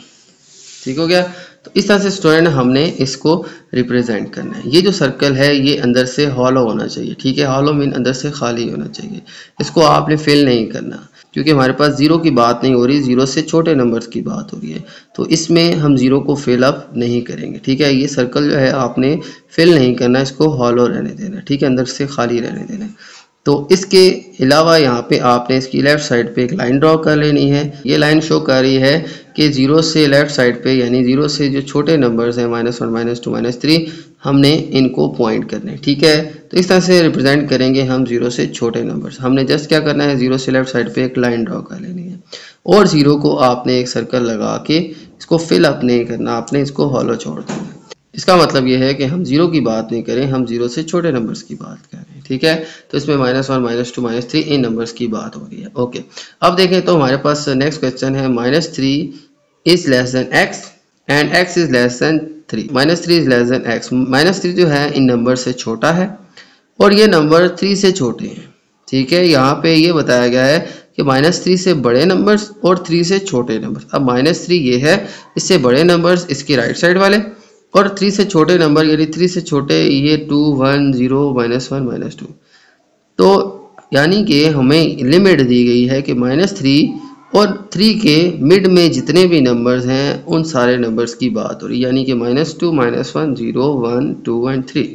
ठीक हो गया। तो इस तरह से स्टूडेंट हमने इसको रिप्रेजेंट करना है। ये जो सर्कल है ये अंदर से हॉलो होना चाहिए, ठीक है। हॉलो मीन अंदर से खाली होना चाहिए, इसको आपने फिल नहीं करना, क्योंकि हमारे पास 0 की बात नहीं हो रही, 0 से छोटे नंबर्स की बात हो रही है। तो इसमें हम 0 को फिल अप नहीं करेंगे, ठीक है। ये सर्कल जो है आपने फिल नहीं करना, इसको हॉलो रहने देना, ठीक है, अंदर से खाली रहने देना। तो इसके अलावा यहाँ पे आपने इसकी लेफ़्ट साइड पे एक लाइन ड्रॉ कर लेनी है। ये लाइन शो कर रही है कि 0 से लेफ़्ट साइड पे, यानी 0 से जो छोटे नंबर्स हैं -1 -2 -3, हमने इनको पॉइंट करने, ठीक है। तो इस तरह से रिप्रेजेंट करेंगे हम 0 से छोटे नंबर्स। हमने जस्ट क्या करना है, 0 से लेफ़्ट साइड पे एक लाइन ड्रॉ कर लेनी है और 0 को आपने एक सर्कल लगा के इसको फिल अप नहीं करना, आपने इसको हॉलो छोड़ देना। इसका मतलब ये है कि हम 0 की बात नहीं करें, हम 0 से छोटे नंबर्स की बात करें, ठीक है। तो इसमें -1 -2 -3 इन नंबर्स की बात हो रही है। ओके, अब देखें तो हमारे पास नेक्स्ट क्वेश्चन है -3 is less than x and x is less then 3। -3 is less than x, -3 जो है इन नंबर से छोटा है और ये नंबर 3 से छोटे हैं, ठीक है। यहाँ पे ये बताया गया है कि -3 से बड़े नंबर्स और 3 से छोटे नंबर्स। अब -3 ये है, इससे बड़े नंबर्स इसकी राइट साइड वाले और 3 से छोटे नंबर यानी 3 से छोटे ये 2 1 0 -1 -2। तो यानी कि हमें लिमिट दी गई है कि -3 और 3 के मिड में जितने भी नंबर्स हैं उन सारे नंबर्स की बात हो रही है, यानी कि -2 -1 0 1 2 एंड 3।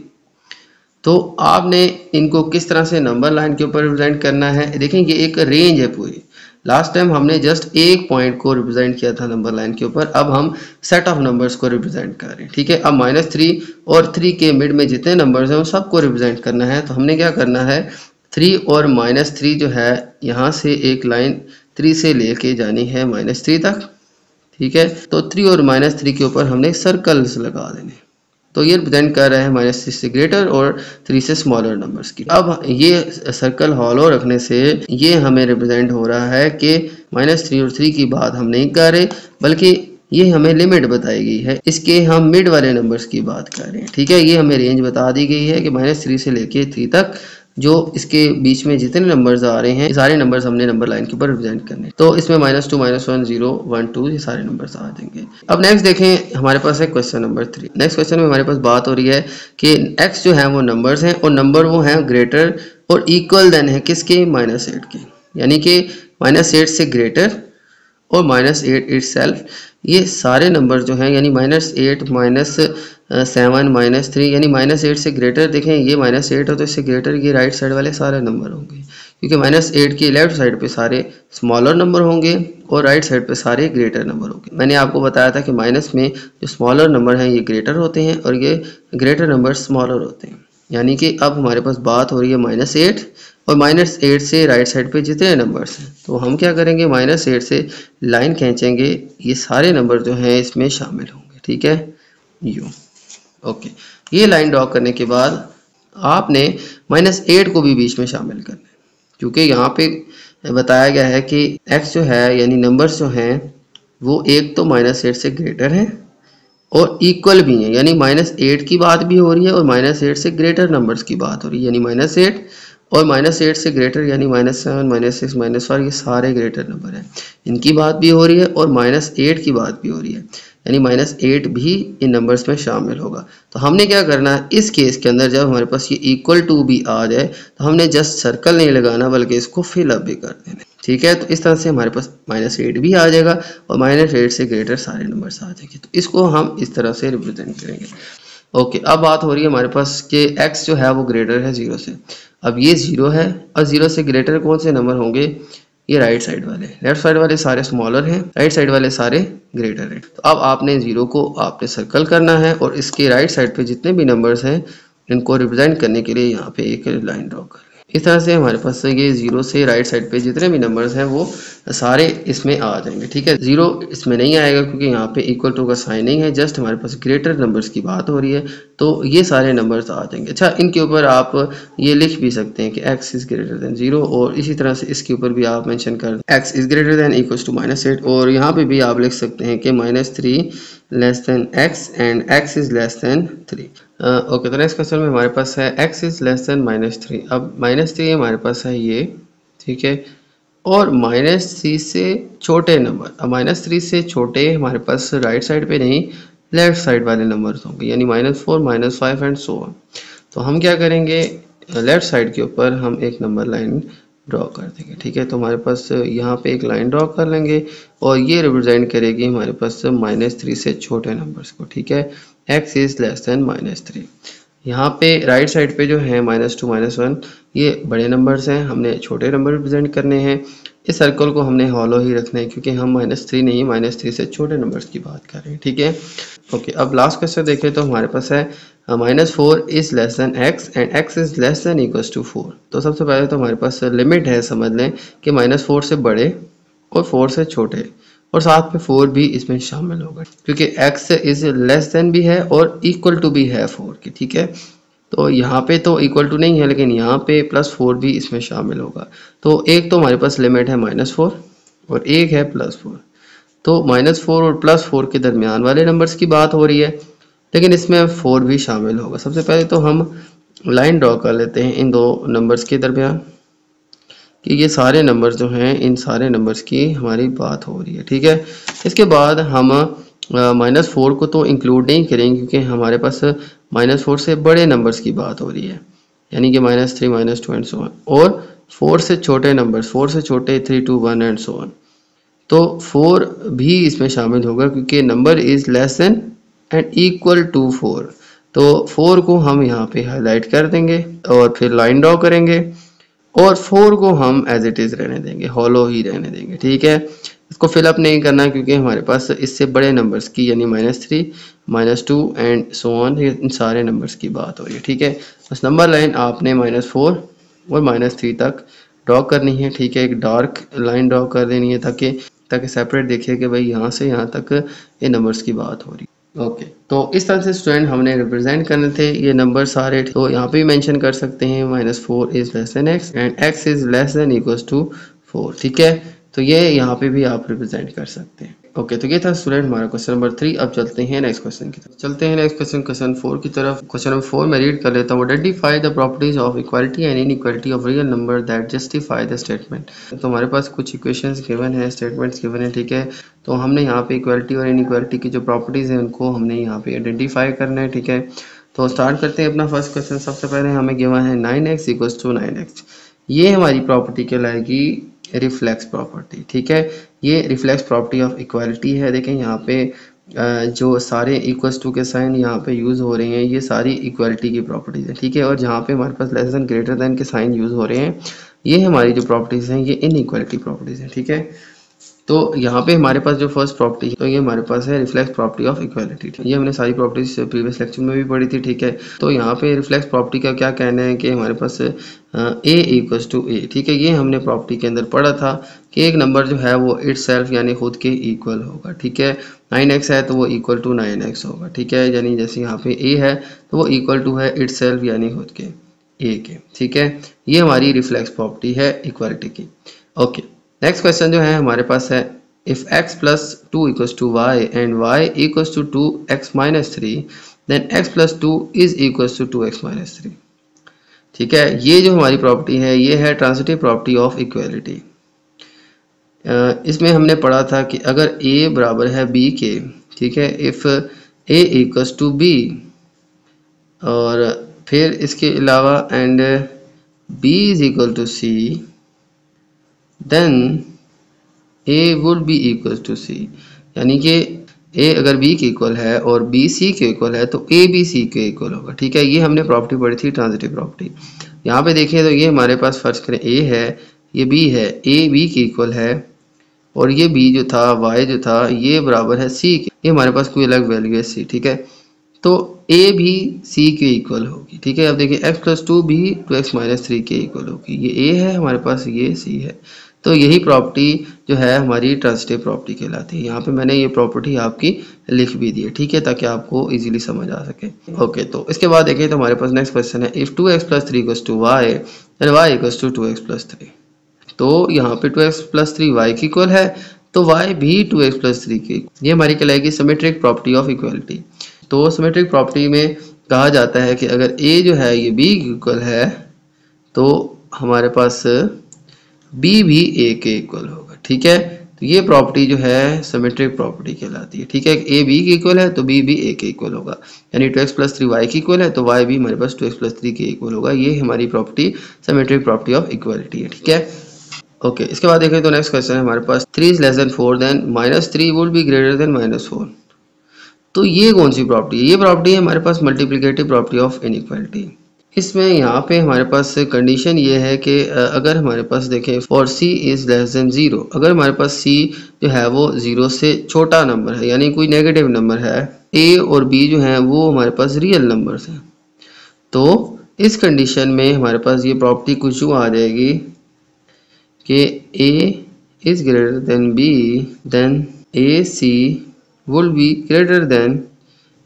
तो आपने इनको किस तरह से नंबर लाइन के ऊपर रिप्रेजेंट करना है? देखें ये एक रेंज है पूरी। लास्ट टाइम हमने जस्ट एक पॉइंट को रिप्रेजेंट किया था नंबर लाइन के ऊपर, अब हम सेट ऑफ नंबर्स को रिप्रेजेंट कर रहे हैं, ठीक है। अब -3 और 3 के मिड में जितने नंबर्स हैं उन सबको रिप्रेजेंट करना है। तो हमने क्या करना है, 3 और -3 जो है यहाँ से एक लाइन 3 से लेके जानी है -3 तक, ठीक है। तो 3 और -3 के ऊपर हमने सर्कल्स लगा देने। तो ये रिप्रेजेंट कर रहा है -3 से ग्रेटर और 3 से स्मॉलर नंबर्स की। अब ये सर्कल हॉलो रखने से ये हमें रिप्रेजेंट हो रहा है कि -3 और 3 की बात हम नहीं कर रहे, बल्कि ये हमें लिमिट बताई गई है, इसके हम मिड वाले नंबर्स की बात कर रहे हैं, ठीक है। ये हमें रेंज बता दी गई है कि -3 से लेके 3 तक जो इसके बीच में जितने नंबर्स आ रहे हैं सारे नंबर्स हमने नंबर लाइन के ऊपर रिप्रेजेंट करने। तो इसमें -2 -1 0 1 2 ये सारे नंबर्स आ जाएंगे। अब नेक्स्ट देखें, हमारे पास है क्वेश्चन नंबर 3। नेक्स्ट क्वेश्चन में हमारे पास बात हो रही है कि x जो है वो नंबर्स हैं और नंबर वो हैं ग्रेटर और इक्वल देन है किसके, -8 के, यानी कि -8 से ग्रेटर और -8 इटसेल्फ। ये सारे नंबर जो हैं यानी -8 -7 -3 यानी -8 से ग्रेटर, देखें ये -8 हो तो इससे ग्रेटर ये राइट साइड वाले सारे नंबर होंगे, क्योंकि -8 की लेफ्ट साइड पे सारे स्मॉलर नंबर होंगे और राइट साइड पे सारे ग्रेटर नंबर होंगे। मैंने आपको बताया था कि माइनस में जो स्मॉलर नंबर हैं ये ग्रेटर होते हैं और ये ग्रेटर नंबर स्मॉलर होते हैं। यानी कि अब हमारे पास बात हो रही है -8 और -8 से राइट साइड पे जितने नंबर्स हैं, तो हम क्या करेंगे, -8 से लाइन खींचेंगे, ये सारे नंबर जो हैं इसमें शामिल होंगे, ठीक है। यू ओके, ये लाइन ड्रॉ करने के बाद आपने -8 को भी बीच में शामिल करना है, क्योंकि यहाँ पे बताया गया है कि x जो है यानी नंबर्स जो हैं वो एक तो -8 से ग्रेटर हैं और इक्वल भी हैं, यानी -8 की बात भी हो रही है और -8 से ग्रेटर नंबर्स की बात हो रही है, यानी -8 और -8 से ग्रेटर यानी -7 -6 -4 ये सारे ग्रेटर नंबर हैं, इनकी बात भी हो रही है और -8 की बात भी हो रही है, यानी -8 भी इन नंबर्स में शामिल होगा। तो हमने क्या करना है, इस केस के अंदर जब हमारे पास ये इक्वल टू भी आ जाए तो हमने जस्ट सर्कल नहीं लगाना बल्कि इसको फिल अप भी कर देना, ठीक है। तो इस तरह से हमारे पास -8 भी आ जाएगा और -8 से ग्रेटर सारे नंबर्स आ जाएंगे। तो इसको हम इस तरह से रिप्रेजेंट करेंगे। ओके, अब बात हो रही है हमारे पास कि x जो है वो ग्रेटर है 0 से। अब ये 0 है और 0 से ग्रेटर कौन से नंबर होंगे, ये राइट साइड वाले, लेफ्ट साइड वाले सारे स्मॉलर हैं, राइट साइड वाले सारे ग्रेटर हैं। तो अब आपने 0 को आपने सर्कल करना है और इसके राइट साइड पे जितने भी नंबर्स हैं इनको रिप्रेजेंट करने के लिए यहाँ पे एक लाइन ड्रॉ कर लें। इस तरह से हमारे पास ये 0 से राइट साइड पे जितने भी नंबर्स हैं वो सारे इसमें आ जाएंगे, ठीक है। 0 इसमें नहीं आएगा क्योंकि यहाँ पे इक्वल टू का साइन नहीं है, जस्ट हमारे पास ग्रेटर नंबर्स की बात हो रही है, तो ये सारे नंबर्स आ जाएंगे। अच्छा, इनके ऊपर आप ये लिख भी सकते हैं कि x इज ग्रेटर देन 0, और इसी तरह से इसके ऊपर भी आप मेंशन कर दें x is greater than equals to -8, और यहाँ पे भी आप लिख सकते हैं कि -3 less than x and x is less then 3। Okay, तो नेक्स्ट क्वेश्चन में हमारे पास है x इज लेस देन -3। अब -3 हमारे पास है ये, ठीक है, और -3 से छोटे नंबर। अब -3 से छोटे हमारे पास राइट साइड पे नहीं, लेफ्ट साइड वाले नंबर्स होंगे, यानी -4 -5 एंड सो ऑन। तो हम क्या करेंगे, लेफ्ट साइड के ऊपर हम एक नंबर लाइन ड्रॉ कर देंगे, ठीक है। तो हमारे पास यहाँ पे एक लाइन ड्रॉ कर लेंगे और ये रिप्रेजेंट करेगी हमारे पास -3 से छोटे नंबर्स को, ठीक है। x is less then -3। यहाँ पे राइट साइड पे जो है -2 -1 ये बड़े नंबर्स हैं, हमने छोटे नंबर रिप्रेजेंट करने हैं। इस सर्कल को हमने हॉलो ही रखना है क्योंकि हम -3 नहीं, -3 से छोटे नंबर्स की बात कर रहे हैं, ठीक है। ओके, अब लास्ट क्वेश्चन देखें तो हमारे पास है -4 is less than x and x is less than equals to 4। तो सबसे पहले तो हमारे पास लिमिट है, समझ लें कि -4 से बड़े और 4 से छोटे, और साथ में 4 भी इसमें शामिल होगा क्योंकि x इज लेस देन भी है और इक्वल टू भी है 4 की, ठीक है। तो यहाँ पे तो इक्वल टू नहीं है, लेकिन यहाँ पे +4 भी इसमें शामिल होगा। तो एक तो हमारे पास लिमिट है -4 और एक है +4। तो -4 और +4 के दरमियान वाले नंबर्स की बात हो रही है, लेकिन इसमें 4 भी शामिल होगा। सबसे पहले तो हम लाइन ड्रॉ कर लेते हैं इन दो नंबर्स के दरमियान कि ये सारे नंबर्स जो हैं, इन सारे नंबर्स की हमारी बात हो रही है, ठीक है। इसके बाद हम -4 को तो इंक्लूड नहीं करेंगे क्योंकि हमारे पास -4 से बड़े नंबर्स की बात हो रही है, यानी कि -3 -2 एंड सो ऑन, और 4 से छोटे नंबर्स, 4 से छोटे 3 2 1 एंड सो ऑन। तो 4 भी इसमें शामिल होगा क्योंकि number is less than and equal to 4। तो 4 को हम यहाँ पे हाईलाइट कर देंगे और फिर लाइन ड्रॉ करेंगे, और 4 को हम एज इट इज़ रहने देंगे, हॉलो ही रहने देंगे, ठीक है। इसको फिलअप नहीं करना क्योंकि हमारे पास इससे बड़े नंबर्स की, यानी -3 -2 एंड सो ऑन, इन सारे नंबर्स की बात हो रही है, ठीक है। बस नंबर लाइन आपने -4 और -3 तक ड्रॉ करनी है, ठीक है। एक डार्क लाइन ड्रॉ कर देनी है ताकि सेपरेट देखिए कि भाई यहाँ से यहाँ तक ये नंबर्स की बात हो रही है। ओके, तो इस तरह से स्टूडेंट हमने रिप्रेजेंट करने थे ये नंबर सारे। तो यहाँ पे भी मेंशन कर सकते हैं -4 is less than x and x is less than equals to 4, ठीक है। तो ये यहाँ पे भी आप रिप्रेजेंट कर सकते हैं। ओके, तो ये था स्टूडेंट हमारा क्वेश्चन नंबर 3। अब चलते हैं नेक्स्ट क्वेश्चन की तरफ। चलते हैं नेक्स्ट क्वेश्चन 4 की तरफ। क्वेश्चन नंबर 4 में रीड कर लेता हूँ। Identify the properties of equality and inequality of real number that justify the statement. तो हमारे पास कुछ इक्वेशंस गिवन है, स्टेटमेंट्स गिवन है, ठीक है। तो हमने यहाँ पे इक्वालिटी और इनइक्वालिटी की जो प्रॉपर्टीज हैं उनको हमने यहाँ पे आइडेंटिफाई करना है, ठीक है। तो स्टार्ट करते हैं अपना फर्स्ट क्वेश्चन। सबसे पहले हमें गिवन है 9x इक्वल्स टू 9x। ये हमारी प्रॉपर्टी कहलाएगी रिफ्लेक्स प्रॉपर्टी, ठीक है। ये रिफ्लेक्स प्रॉपर्टी ऑफ इक्वालिटी है। देखें यहाँ पे जो सारे इक्वल्स टू के साइन यहाँ पे यूज़ हो रहे हैं, ये सारी इक्वालिटी की प्रॉपर्टीज़ है, ठीक है। और जहाँ पे हमारे पास लेस देन ग्रेटर देन के साइन यूज़ हो रहे हैं, ये हमारी जो प्रॉपर्टीज़ हैं ये इनइक्वालिटी प्रॉपर्टीज़ हैं, ठीक है। तो यहाँ पे हमारे पास जो फर्स्ट प्रॉपर्टी है, तो ये हमारे पास है रिफ्लेक्स प्रॉपर्टी ऑफ इक्वालिटी। ये हमने सारी प्रॉपर्टीज प्रीवियस लेक्चर में भी पढ़ी थी, ठीक है। तो यहाँ पे रिफ्लेक्स प्रॉपर्टी का क्या कहना है कि हमारे पास a इक्वल्स टू a, ठीक है। ये हमने प्रॉपर्टी के अंदर पढ़ा था कि एक नंबर जो है वो इटसेल्फ यानी खुद के इक्वल होगा, ठीक है। 9x है तो वो इक्वल टू 9x होगा, ठीक है। यानी जैसे यहाँ पे a है तो वो इक्वल टू है इटसेल्फ यानी खुद के a के, ठीक है। ये हमारी रिफ्लेक्स प्रॉपर्टी है इक्वालिटी की। ओके, नेक्स्ट क्वेश्चन जो है हमारे पास है if x plus 2 equals to y and y equals to 2x minus 3 then x plus 2 is equals to 2x minus 3, ठीक है। ये जो हमारी प्रॉपर्टी है ये है ट्रांजिटिव प्रॉपर्टी ऑफ इक्वालिटी। इसमें हमने पढ़ा था कि अगर a बराबर है b के, ठीक है, if a equals to b, और फिर इसके अलावा and b is equal to c, then a would be equal to c। यानी कि a अगर b के इक्वल है और b c के इक्वल है तो a भी c के इक्वल होगा, ठीक है। ये हमने प्रॉपर्टी पढ़ी थी ट्रांजिटिव प्रॉपर्टी। यहाँ पे देखें तो ये हमारे पास फर्ज करें a है, ये b है, a b के इक्वल है, और ये b जो था y जो था ये बराबर है c के, ये हमारे पास कोई अलग वैल्यू है c, ठीक है। तो ए भी सी के इक्वल होगी, ठीक है। अब देखिए x प्लस 2 भी 2x-3 के इक्वल होगी। ये ए है हमारे पास, ये सी है। तो यही प्रॉपर्टी जो है हमारी ट्रांजिटिव प्रॉपर्टी कहलाती है। यहाँ पे मैंने ये प्रॉपर्टी आपकी लिख भी दी है, ठीक है, ताकि आपको इजीली समझ आ सके। ओके, तो इसके बाद देखिए तो हमारे पास नेक्स्ट क्वेश्चन है, if 2x plus 3 equals to Y then y equals to 2x plus 3। तो यहाँ पे 2x प्लस 3 y के इक्वल है, तो y भी 2x प्लस 3 के, ये हमारी कहलाएगी सिमेट्रिक प्रॉपर्टी ऑफ इक्वलिटी। तो सिमेट्रिक प्रॉपर्टी में कहा जाता है कि अगर a जो है ये b के इक्वल है तो हमारे पास b भी a के इक्वल होगा, ठीक है। तो ये प्रॉपर्टी जो है सिमेट्रिक प्रॉपर्टी कहलाती है, ठीक है। a b के इक्वल है तो b भी a के इक्वल होगा, यानी 2x प्लस 3 y के इक्वल है तो y भी हमारे पास 2x प्लस 3 के इक्वल होगा। ये हमारी property symmetric property of equality है, ठीक है। ओके, इसके बाद देखें तो नेक्स्ट क्वेश्चन है हमारे पास, 3 is less than 4 then -3 would be greater than -4। तो ये कौन सी प्रॉपर्टी है? ये प्रॉपर्टी है हमारे पास मल्टीप्लिकेटिव प्रॉपर्टी ऑफ इनइक्वालिटी। इसमें यहाँ पे हमारे पास कंडीशन ये है कि अगर हमारे पास देखें for c is less then 0, अगर हमारे पास c जो है वो 0 से छोटा नंबर है, यानी कोई नेगेटिव नंबर है, a और b जो है वो हमारे पास रियल नंबर्स हैं, तो इस कंडीशन में हमारे पास ये प्रॉपर्टी कुछ यूँ आ जाएगी कि a is greater than b then ac will be greater than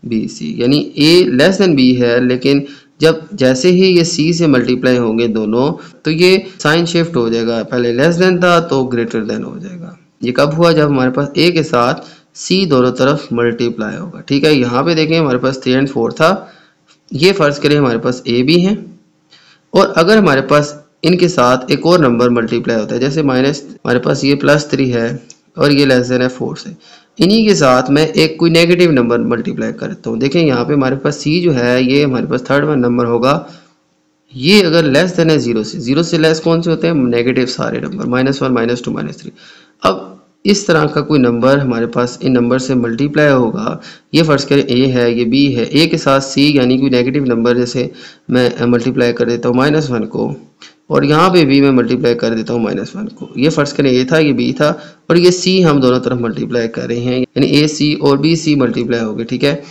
bc, यानी a लेस देन b है, लेकिन जब जैसे ही ये c से मल्टीप्लाई होंगे दोनों तो ये साइन शिफ्ट हो जाएगा, पहले लेस देन था तो ग्रेटर देन हो जाएगा। ये कब हुआ? जब हमारे पास a के साथ c दोनों तरफ मल्टीप्लाई होगा, ठीक है। यहाँ पे देखें हमारे पास 3 और 4 था, ये फर्ज करें हमारे पास a भी है, और अगर हमारे पास इनके साथ एक और नंबर मल्टीप्लाई होता है, जैसे माइनस हमारे पास ये +3 है और ये लेस देन है 4 से, इन्हीं के साथ मैं एक कोई नेगेटिव नंबर मल्टीप्लाई करता हूँ। देखें यहाँ पे हमारे पास c जो है ये हमारे पास थर्ड वन नंबर होगा, ये अगर लेस देन है 0 से लेस कौन से होते हैं? नेगेटिव सारे नंबर, -1 -2 -3। अब इस तरह का कोई नंबर हमारे पास इन नंबर से मल्टीप्लाई होगा, ये फर्ज करें a है, ये b है, a के साथ c यानी कोई नेगेटिव नंबर जैसे मैं मल्टीप्लाई कर देता हूँ -1 को, और यहाँ पे भी मैं मल्टीप्लाई कर देता हूँ -1 को। ये फर्ज करें a था, ये b था, और ये c हम दोनों तरफ मल्टीप्लाई कर रहे हैं, यानी a c और b c मल्टीप्लाई हो गए, ठीक है।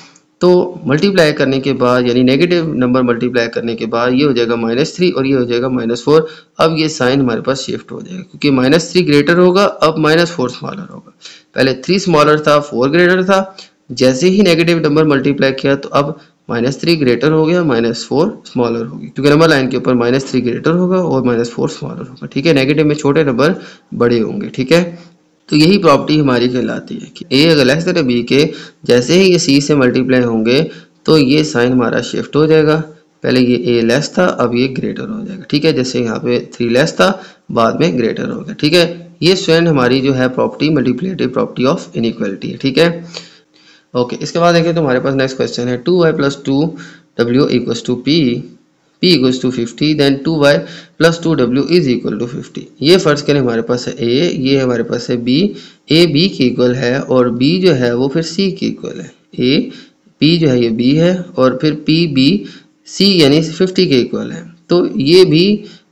तो मल्टीप्लाई करने के बाद यानी नेगेटिव नंबर मल्टीप्लाई करने के बाद ये हो जाएगा -3 और ये हो जाएगा -4। अब ये साइन हमारे पास शिफ्ट हो जाएगा, क्योंकि -3 ग्रेटर होगा, अब -4 स्मॉलर होगा। पहले 3 स्मॉलर था, 4 ग्रेटर था, जैसे ही नेगेटिव नंबर मल्टीप्लाई किया तो अब -3 ग्रेटर हो गया, -4 स्मॉलर होगी, क्योंकि नंबर लाइन के ऊपर -3 ग्रेटर होगा और -4 स्मॉलर होगा, ठीक है। नेगेटिव में छोटे नंबर बड़े होंगे, ठीक है। तो यही प्रॉपर्टी हमारी कहलाती है कि a अगर लेस देन b के जैसे ही ये c से मल्टीप्लाई होंगे तो ये साइन हमारा शिफ्ट हो जाएगा, पहले ये a लेस था अब ये ग्रेटर हो जाएगा, ठीक है। जैसे यहाँ पे 3 लेस था बाद में ग्रेटर हो गया, ठीक है। ये स्टूडेंट हमारी जो है property multiplicative property of inequality है, ठीक है। ओके, इसके बाद देखिए तो हमारे पास नेक्स्ट क्वेश्चन है, 2y + 2w equals to p equals to 50 then 2y + 2w is equal to 50। ये फर्ज करें हमारे पास है a, ये हमारे पास है b, a b के इक्वल है और b जो है वो फिर c के इक्वल है, a p जो है ये b है और फिर p b c यानी 50 के इक्वल है, तो ये भी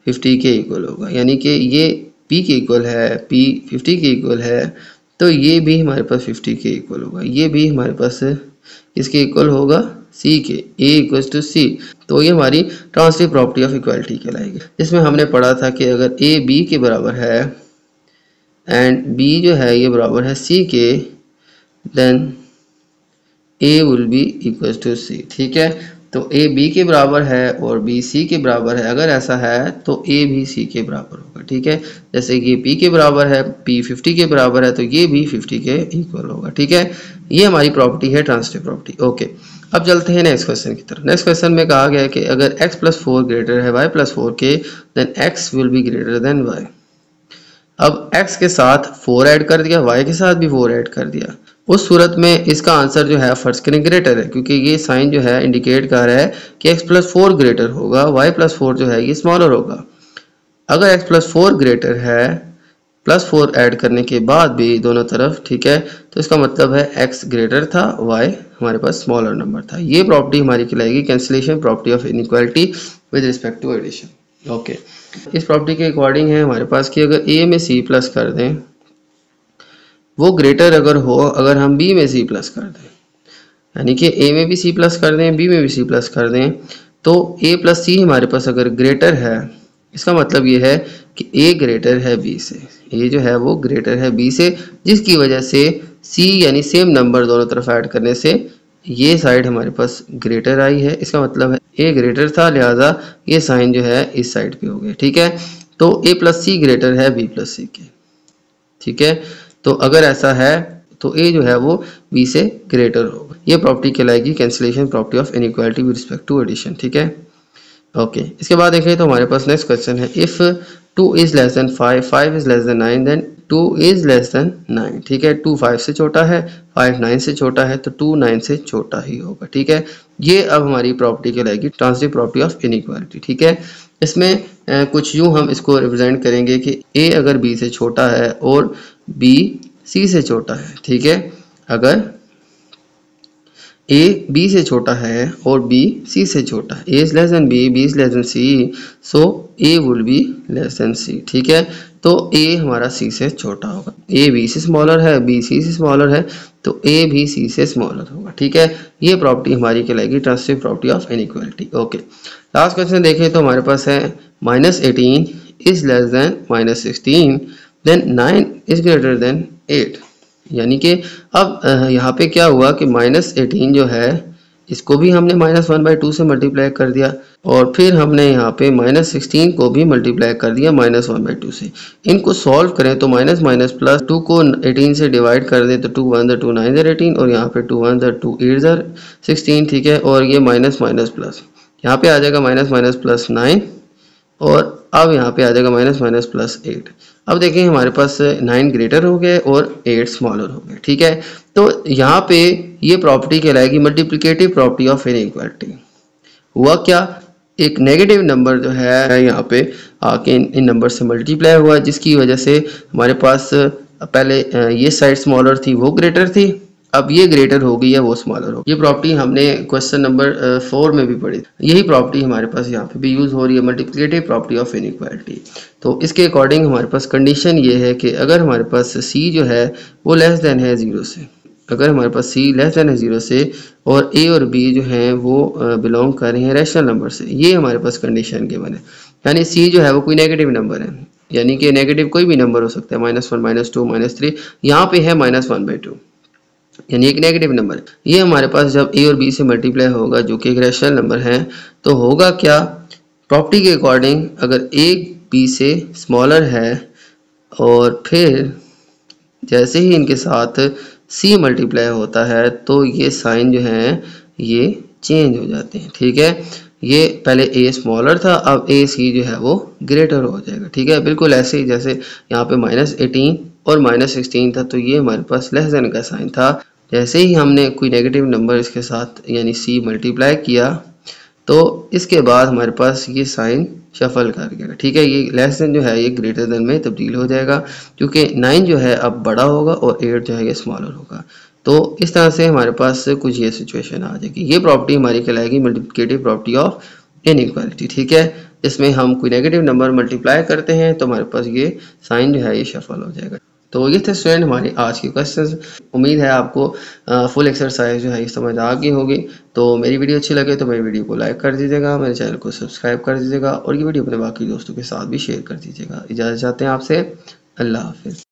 50 के इक्वल होगा, यानी कि ये p के इक्वल है, p 50 के इक्वल है, तो ये भी हमारे पास 50 के इक्वल होगा, ये भी हमारे पास इसके इक्वल होगा c के, a इक्वल्स टू c। तो ये हमारी ट्रांजिटिव प्रॉपर्टी ऑफ इक्वालिटी कहलाएगी, जिसमें हमने पढ़ा था कि अगर a b के बराबर है एंड b जो है ये बराबर है c के, then a will be equals to c, ठीक है। तो a b के बराबर है और b c के बराबर है, अगर ऐसा है तो a भी c के बराबर होगा, ठीक है। जैसे कि p के बराबर है, p 50 के बराबर है, तो ये भी 50 के इक्वल होगा, ठीक है। ये हमारी प्रॉपर्टी है ट्रांजिटिव प्रॉपर्टी। ओके, अब चलते हैं नेक्स्ट क्वेश्चन की तरफ। नेक्स्ट क्वेश्चन में कहा गया है कि अगर x + 4 ग्रेटर है y + 4 के, then x will be greater than y। अब x के साथ 4 ऐड कर दिया, y के साथ भी 4 ऐड कर दिया, उस सूरत में इसका आंसर जो है फर्स्ट करें ग्रेटर है, क्योंकि ये साइन जो है इंडिकेट कर रहा है कि x + 4 ग्रेटर होगा, y + 4 जो है ये स्मॉलर होगा। अगर x + 4 ग्रेटर है +4 ऐड करने के बाद भी दोनों तरफ, ठीक है, तो इसका मतलब है x ग्रेटर था, y हमारे पास स्मॉलर नंबर था। ये प्रॉपर्टी हमारी कहलाएगी cancellation property of inequality with respect to addition. Okay, इस प्रॉपर्टी के अकॉर्डिंग है हमारे पास कि अगर a में c प्लस कर दें, वो ग्रेटर अगर हो अगर हम b में c प्लस कर दें, यानी कि ए में भी सी प्लस कर दें, बी में भी सी प्लस कर दें, तो ए प्लस सी हमारे पास अगर ग्रेटर है, इसका मतलब ये है कि ए ग्रेटर है बी से, ए जो है वो ग्रेटर है बी से, जिसकी वजह से सी यानी सेम नंबर दोनों तरफ ऐड करने से ये साइड हमारे पास ग्रेटर आई है। इसका मतलब है ए ग्रेटर था, लिहाजा ये साइन जो है इस साइड पे हो गया। ठीक है, तो ए प्लस सी ग्रेटर है बी प्लस सी के। ठीक है, तो अगर ऐसा है तो ए जो है वो बी से ग्रेटर होगा। ये प्रॉपर्टी कहलाएगी cancellation property of inequality with respect to addition. ठीक है, ओके। इसके बाद देखें तो हमारे पास नेक्स्ट क्वेश्चन है, if 2 is less than 5, 5 is less than 9, then 2 is less than 9। ठीक है, 2 5 से छोटा है, 5 9 से छोटा है, तो 2 9 से छोटा ही होगा। ठीक है, ये अब हमारी प्रॉपर्टी कहलाएगी ट्रांजिटिव प्रॉपर्टी ऑफ इनइक्वालिटी। ठीक है, इसमें कुछ यूँ हम इसको रिप्रेजेंट करेंगे कि ए अगर बी से छोटा है और बी सी से छोटा है। ठीक है, अगर ए बी से छोटा है और बी सी से छोटा है, A is less than B, B is less than C, so A would be less than C. ठीक है, तो ए हमारा सी से छोटा होगा, ए बी से स्मॉलर है, बी सी से स्मॉलर है, तो ए भी सी से स्मॉलर होगा। ठीक है, ये प्रॉपर्टी हमारी कहलाएगी transitive property of inequality. Okay, last question देखें तो हमारे पास है -18 is less than -16, then 9 is greater than 8। यानी कि अब यहाँ पे क्या हुआ कि -18 जो है इसको भी हमने -1/2 से मल्टीप्लाई कर दिया, और फिर हमने यहाँ पे -16 को भी मल्टीप्लाई कर दिया -1/2 से। इनको सॉल्व करें तो माइनस माइनस प्लस 2 को 18 से डिवाइड कर दें तो 2 1 2 9 18, और यहाँ पे 2 1 2 8 16। ठीक है, और ये माइनस माइनस प्लस यहाँ पे आ जाएगा माइनस माइनस प्लस 9, और अब यहाँ पे आ जाएगा माइनस माइनस प्लस 8। अब देखें हमारे पास 9 ग्रेटर हो गए और 8 स्मॉलर हो गए। ठीक है, तो यहाँ पे ये प्रॉपर्टी कहलाएगी मल्टीप्लिकेटिव प्रॉपर्टी ऑफ इनइक्वालिटी। हुआ क्या, एक नेगेटिव नंबर जो है यहाँ पे आके इन नंबर से मल्टीप्लाई हुआ, जिसकी वजह से हमारे पास पहले ये साइड स्मॉलर थी वो ग्रेटर थी, अब ये ग्रेटर हो गई है वो स्मॉलर हो। ये प्रॉपर्टी हमने क्वेश्चन नंबर 4 में भी पढ़ी, यही प्रॉपर्टी हमारे पास यहाँ पे भी यूज हो रही है, मल्टीप्लिकेटिव प्रॉपर्टी ऑफ इनइक्वालिटी। तो इसके अकॉर्डिंग हमारे पास कंडीशन ये है कि अगर हमारे पास सी जो है वो लेस देन है 0 से, अगर हमारे पास सी लेस देन है 0 से, और ए और बी जो हैं वो बिलोंग कर रहे हैं रैशनल नंबर से, ये हमारे पास कंडीशन गिवन है। यानी सी जो है वो कोई नेगेटिव नंबर है, यानी कि नेगेटिव कोई भी नंबर हो सकता है, -1 -2 -3, यहाँ पे है -1/2, यानी एक नेगेटिव नंबर है। ये हमारे पास जब ए और बी से मल्टीप्लाई होगा जो कि एक रैशनल नंबर है, तो होगा क्या, प्रॉपर्टी के अकॉर्डिंग अगर ए बी से स्मॉलर है और फिर जैसे ही इनके साथ सी मल्टीप्लाई होता है तो ये साइन जो है ये चेंज हो जाते हैं। ठीक है, ये पहले ए स्मॉलर था, अब ए सी जो है वो ग्रेटर हो जाएगा। ठीक है, बिल्कुल ऐसे ही जैसे यहाँ पे -18 और -16 था, तो ये हमारे पास लेस देन का साइन था। जैसे ही हमने कोई नेगेटिव नंबर इसके साथ यानी सी मल्टीप्लाई किया, तो इसके बाद हमारे पास ये साइन शफल कर गया। ठीक है, ये लेस देन जो है ये ग्रेटर देन में तब्दील हो जाएगा, क्योंकि 9 जो है अब बड़ा होगा और 8 जो है ये स्मॉलर होगा। तो इस तरह से हमारे पास कुछ ये सिचुएशन आ जाएगी। ये प्रॉपर्टी हमारी कहलाएगी मल्टीप्लिकेटिव प्रॉपर्टी ऑफ इनइक्वालिटी। ठीक है, इसमें हम कोई नेगेटिव नंबर मल्टीप्लाई करते हैं तो हमारे पास ये साइन जो है ये शफल हो जाएगा। तो ये थे स्टूडेंट हमारे आज के क्वेश्चंस। उम्मीद है आपको फुल एक्सरसाइज जो है ये समझ आ गई होगी। तो मेरी वीडियो अच्छी लगे तो मेरी वीडियो को लाइक कर दीजिएगा, मेरे चैनल को सब्सक्राइब कर दीजिएगा, और ये वीडियो अपने बाकी दोस्तों के साथ भी शेयर कर दीजिएगा। इजाज़त चाहते हैं आपसे, अल्लाह हाफिज़।